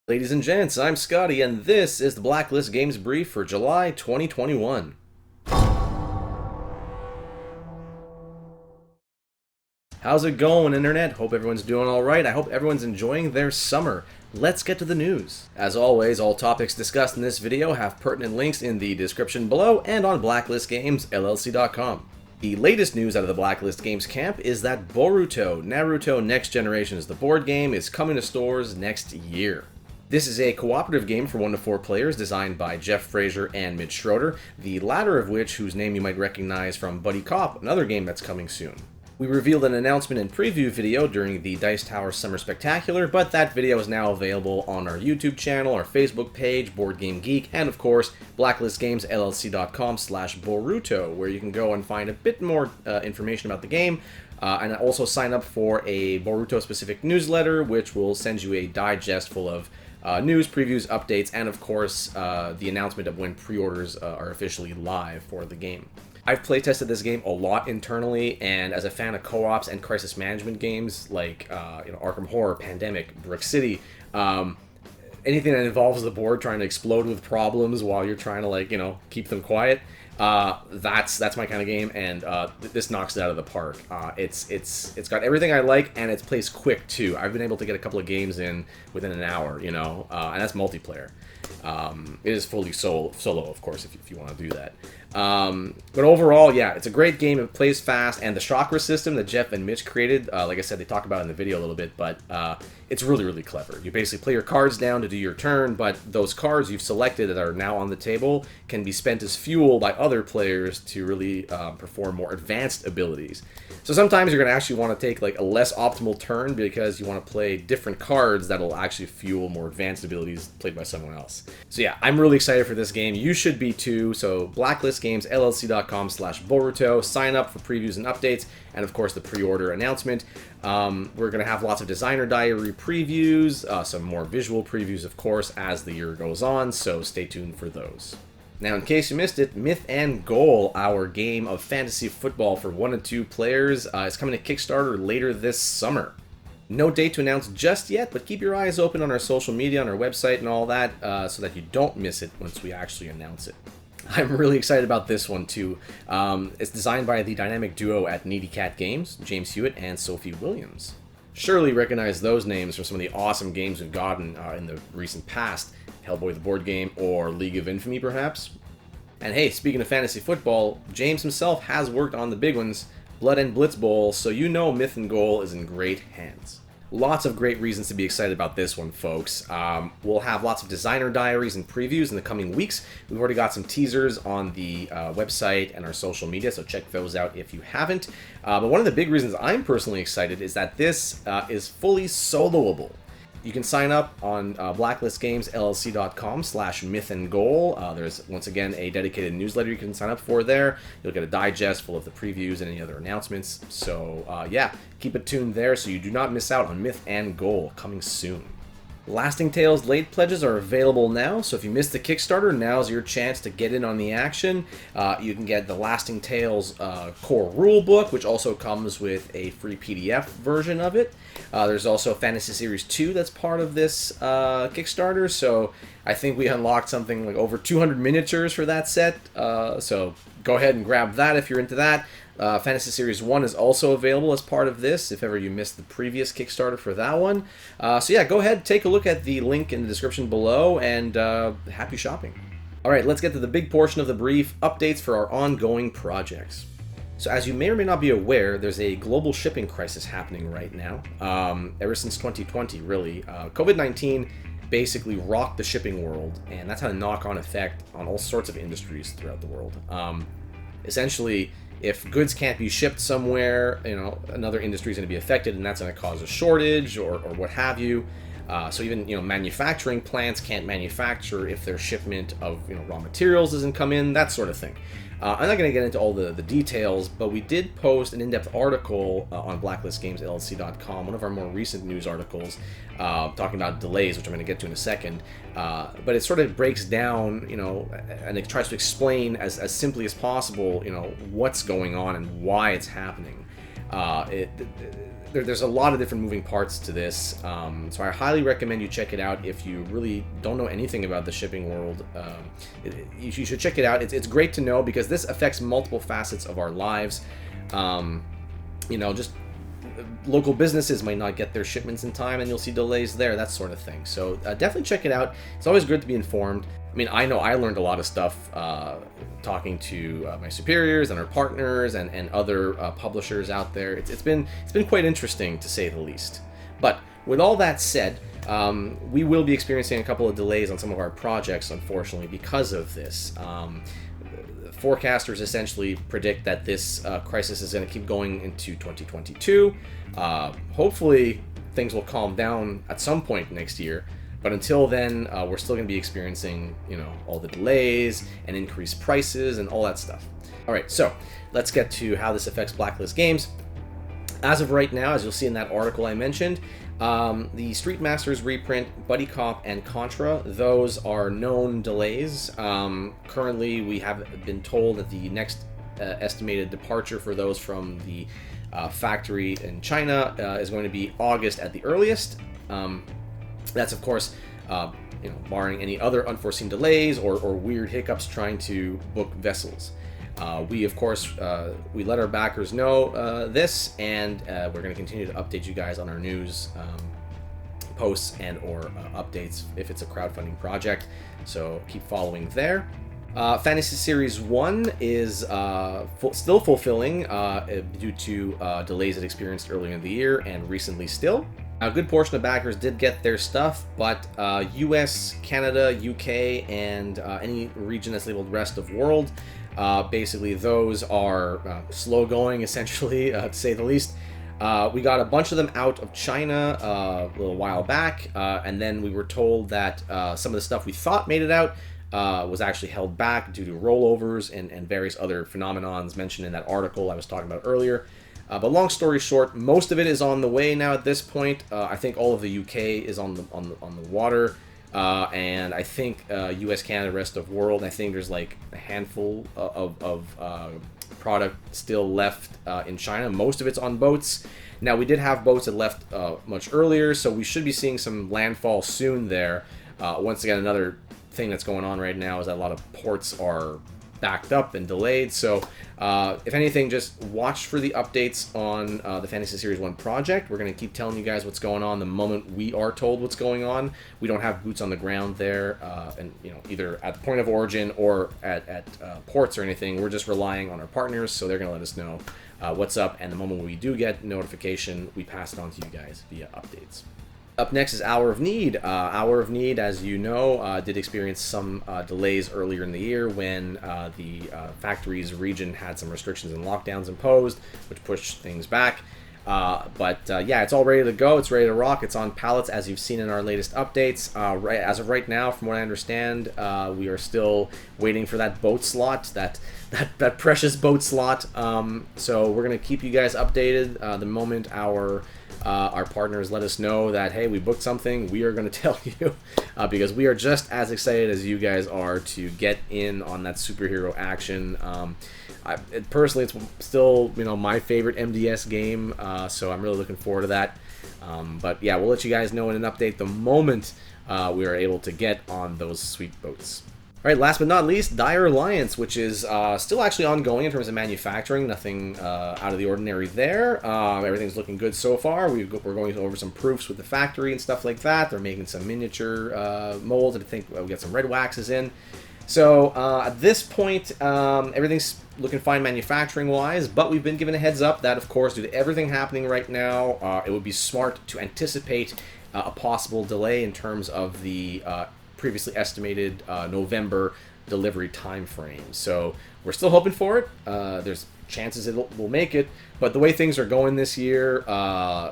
Ladies and gents, I'm Scottie, and this is the Blacklist Games Brief for July 2021. How's it going, Internet? Hope everyone's doing alright. I hope everyone's enjoying their summer. Let's get to the news. As always, all topics discussed in this video have pertinent links in the description below and on blacklistgamesllc.com. The latest news out of the Blacklist Games camp is that Boruto, Naruto Next Generations, the board game, is coming to stores next year. This is a cooperative game for 1 to 4 players designed by Jeff Frazier and Mitch Schroeder, the latter of which whose name you might recognize from Buddy Cop, another game that's coming soon. We revealed an announcement and preview video during the Dice Tower Summer Spectacular, but that video is now available on our YouTube channel, our Facebook page, Board Game Geek, and of course, blacklistgamesllc.com/Boruto, where you can go and find a bit more information about the game, and also sign up for a Boruto-specific newsletter, which will send you a digest full of news, previews, updates, and of course, the announcement of when pre-orders are officially live for the game. I've playtested this game a lot internally, and as a fan of co-ops and crisis management games like Arkham Horror, Pandemic, Brick City, anything that involves the board trying to explode with problems while you're trying to keep them quiet, that's my kind of game, and this knocks it out of the park. It's got everything I like, and it plays quick too. I've been able to get a couple of games in within an hour, and that's multiplayer. It is fully solo, of course, if you want to do that. But overall, yeah, it's a great game. It plays fast, and the chakra system that Jeff and Mitch created, like I said, they talk about it in the video a little bit, but it's really, really clever. You basically play your cards down to do your turn, but those cards you've selected that are now on the table can be spent as fuel by other players to really perform more advanced abilities. So sometimes you're going to actually want to take a less optimal turn because you want to play different cards that'll actually fuel more advanced abilities played by someone else. So yeah, I'm really excited for this game. You should be too. So blacklistgamesllc.com/Boruto. Sign up for previews and updates, and of course the pre-order announcement. We're going to have lots of designer diary previews, some more visual previews, of course, as the year goes on, so stay tuned for those. Now, in case you missed it, Myth and Goal, our game of fantasy football for 1 to 2 players, is coming to Kickstarter later this summer. No date to announce just yet, but keep your eyes open on our social media, on our website and all that, so that you don't miss it once we actually announce it. I'm really excited about this one too. It's designed by the dynamic duo at Needy Cat Games, James Hewitt and Sophie Williams. Surely recognize those names from some of the awesome games we've gotten in the recent past, Hellboy the board game or League of Infamy perhaps. And hey, speaking of fantasy football, James himself has worked on the big ones, Blood and Blitz Bowl, so you know Myth and Goal is in great hands. Lots of great reasons to be excited about this one, folks. We'll have lots of designer diaries and previews in the coming weeks. We've already got some teasers on the website and our social media, so check those out if you haven't. But one of the big reasons I'm personally excited is that this is fully soloable. You can sign up on blacklistgamesllc.com/mythandgoal. There's, once again, a dedicated newsletter you can sign up for there. You'll get a digest full of the previews and any other announcements. So, yeah, keep it tuned there so you do not miss out on Myth and Goal coming soon. Lasting Tales late pledges are available now, so if you missed the Kickstarter, now's your chance to get in on the action. You can get the Lasting Tales core rulebook, which also comes with a free PDF version of it. There's also Fantasy Series 2 that's part of this Kickstarter, so I think we unlocked something like over 200 miniatures for that set, so go ahead and grab that if you're into that. Fantasy Series 1 is also available as part of this, if ever you missed the previous Kickstarter for that one. So yeah, go ahead, take a look at the link in the description below, and happy shopping. Alright, let's get to the big portion of the brief, updates for our ongoing projects. So as you may or may not be aware, there's a global shipping crisis happening right now. Ever since 2020, really. COVID-19 basically rocked the shipping world, and that's had a knock-on effect on all sorts of industries throughout the world. Essentially, if goods can't be shipped somewhere, another industry is going to be affected, and that's going to cause a shortage or what have you. So even manufacturing plants can't manufacture if their shipment of raw materials doesn't come in, that sort of thing. I'm not going to get into all the details, but we did post an in-depth article on blacklistgamesllc.com, one of our more recent news articles, talking about delays, which I'm going to get to in a second. But it sort of breaks down, and it tries to explain as simply as possible, what's going on and why it's happening. There's a lot of different moving parts to this, so I highly recommend you check it out if you really don't know anything about the shipping world. You should check it out. It's great to know because this affects multiple facets of our lives. Just local businesses might not get their shipments in time and you'll see delays there, that sort of thing. So definitely check it out. It's always good to be informed. I mean, I know I learned a lot of stuff talking to my superiors and our partners and other publishers out there. It's been quite interesting, to say the least. But with all that said, we will be experiencing a couple of delays on some of our projects, unfortunately, because of this. Forecasters essentially predict that this crisis is going to keep going into 2022. Hopefully, things will calm down at some point next year. But until then, we're still going to be experiencing, all the delays and increased prices and all that stuff. All right, so let's get to how this affects Blacklist Games. As of right now, as you'll see in that article I mentioned, the Street Masters reprint, Buddy Cop, and Contra, those are known delays. Currently, we have been told that the next estimated departure for those from the factory in China is going to be August at the earliest. That's, of course, barring any other unforeseen delays or weird hiccups trying to book vessels. We, of course, we let our backers know this, and we're going to continue to update you guys on our news posts and or updates if it's a crowdfunding project. So keep following there. Fantasy Series 1 is still fulfilling due to delays it experienced earlier in the year and recently still. A good portion of backers did get their stuff, but US, Canada, UK, and any region that's labeled Rest of World, basically those are slow going, essentially, to say the least. We got a bunch of them out of China a little while back, and then we were told that some of the stuff we thought made it out was actually held back due to rollovers and various other phenomenons mentioned in that article I was talking about earlier. But long story short, most of it is on the way now at this point. I think all of the UK is on the water, and I think US, Canada, rest of world. I think there's like a handful of product still left in China. Most of it's on boats. Now, we did have boats that left much earlier, so we should be seeing some landfall soon there. Once again, another thing that's going on right now is that a lot of ports are backed up and delayed. So if anything, just watch for the updates on the Fantasy Series 1 project. We're going to keep telling you guys what's going on the moment we are told what's going on. We don't have boots on the ground there, and either at the point of origin or at ports or anything. We're just relying on our partners, so they're going to let us know what's up, and the moment we do get notification, we pass it on to you guys via updates. Up next is Hour of Need. Hour of Need, as you know, did experience some delays earlier in the year when the factory's region had some restrictions and lockdowns imposed, which pushed things back. But it's all ready to go. It's ready to rock. It's on pallets, as you've seen in our latest updates. As of right now, from what I understand, we are still waiting for that boat slot, that precious boat slot. So we're going to keep you guys updated the moment our partners let us know that, hey, we booked something. We are going to tell you because we are just as excited as you guys are to get in on that superhero action. Personally, it's still my favorite MDS game, so I'm really looking forward to that. But yeah, we'll let you guys know in an update the moment we are able to get on those sweet boats. All right, last but not least, Dire Alliance, which is still actually ongoing in terms of manufacturing. Nothing out of the ordinary there. Everything's looking good so far. We're going over some proofs with the factory and stuff like that. They're making some miniature molds, and I think we'll get some red waxes in. So at this point, everything's looking fine manufacturing-wise, but we've been given a heads up that, of course, due to everything happening right now, it would be smart to anticipate a possible delay in terms of the previously estimated November delivery time frame. So we're still hoping for it. There's chances we'll make it, but the way things are going this year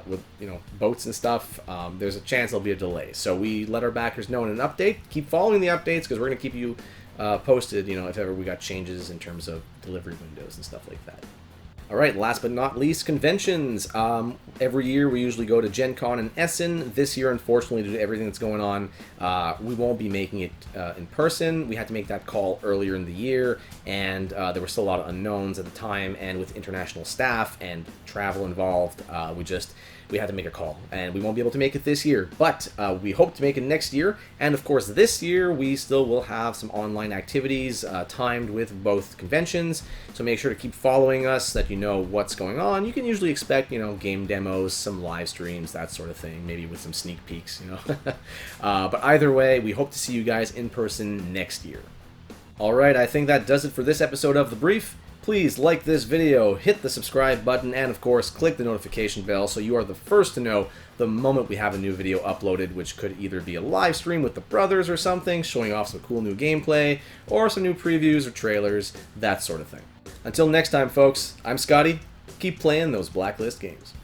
with boats and stuff, there's a chance there'll be a delay. So we let our backers know in an update. Keep following the updates because we're going to keep you posted, if ever we got changes in terms of delivery windows and stuff like that. All right, last but not least, conventions. Every year we usually go to Gen Con in Essen. This year, unfortunately, due to everything that's going on, we won't be making it in person. We had to make that call earlier in the year, and there were still a lot of unknowns at the time, and with international staff and travel involved, we had to make a call, and we won't be able to make it this year, but we hope to make it next year. And of course, this year we still will have some online activities timed with both conventions, so make sure to keep following us so that you know what's going on. You can usually expect, game demos, some live streams, that sort of thing, maybe with some sneak peeks, But either way, we hope to see you guys in person next year. Alright, I think that does it for this episode of The Brief. Please like this video, hit the subscribe button, and of course click the notification bell so you are the first to know the moment we have a new video uploaded, which could either be a live stream with the brothers or something, showing off some cool new gameplay, or some new previews or trailers, that sort of thing. Until next time, folks, I'm Scotty. Keep playing those Blacklist games.